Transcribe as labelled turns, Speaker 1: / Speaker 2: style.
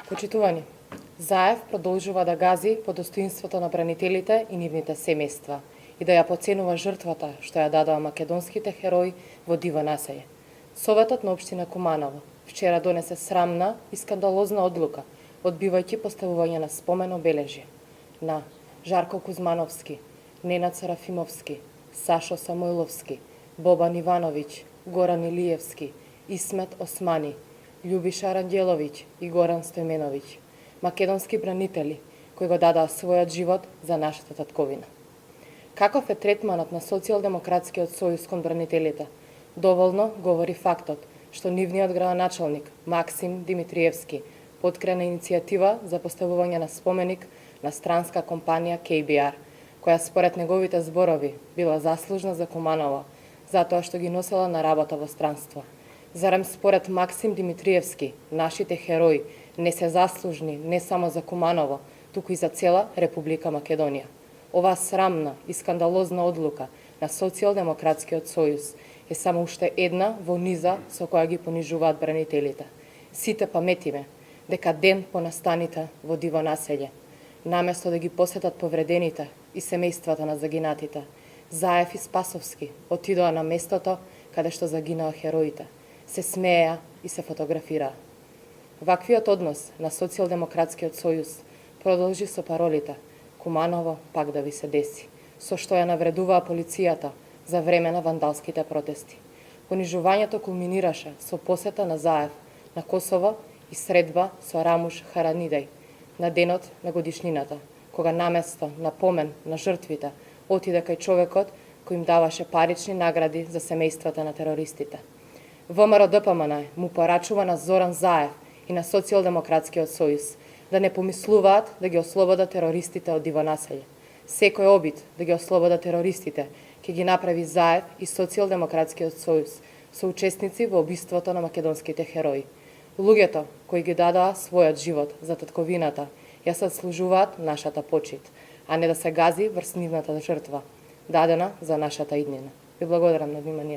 Speaker 1: Почитувани, Заев продолжува да гази по достоинството на бранителите и нивните семејства и да ја поценува жртвата што ја дадоа македонските херои во диво населје. Советот на општина Куманово вчера донесе срамна и скандалозна одлука, одбивајќи поставување на спомен обележје на Жарко Кузмановски, Ненад Сарафимовски, Сашо Самойловски, Бобан Ивановиќ, Горан Илиевски, Исмет Османи, Љубиша Ранđеловиć и Горан Стојменовиќ, македонски бранители кои го дадоа својот живот за нашата татковина. Каков е третманот на Социјалдемократскиот сојуз кон бранителите? Доволно говори фактот што нивниот градоначалник Максим Димитриевски поткрена иницијатива за поставување на споменик на странска компанија KBR, која според неговите зборови била заслужна за Куманово, затоа што ги носела на работа во странство. Зарем според Максим Димитриевски, нашите херои не се заслужни не само за Куманово, туку и за цела Република Македонија. Оваа срамна и скандалозна одлука на Социјалдемократскиот сојуз е само уште една во низа со која ги понижуваат бранителите. Сите паметиме дека ден по настаните во диво населје, наместо да ги посетат повредените и семејствата на загинатите, Заев и Спасовски отидоа на местото каде што загинаа хероите, се смееа и се фотографираа. Ваквиот однос на Социјалдемократскиот сојуз продолжи со паролите "Куманово пак да ви се деси", со што ја навредуваа полицијата за време на вандалските протести. Понижувањето кулминираше со посета на Заев на Косово и средба со Рамуш Харанидеј на денот на годишнината, кога наместо на помен на жртвите отиде кај човекот кој им даваше парични награди за семејствата на терористите. ВМРО ДПМН му порачува на Зоран Заев и на Социјалдемократскиот сојуз да не помислуваат да ги ослободат терористите од диво населје. Секој обид да ги ослободат терористите ќе ги направи Заев и Социјалдемократскиот сојуз соучесници во убиството на македонските херои. Луѓето кои ги дадоа својот живот за татковината ја заслужуваат нашата почит, а не да се гази врз нивната жртва, дадена за нашата иднина. Ви благодарам на внимание.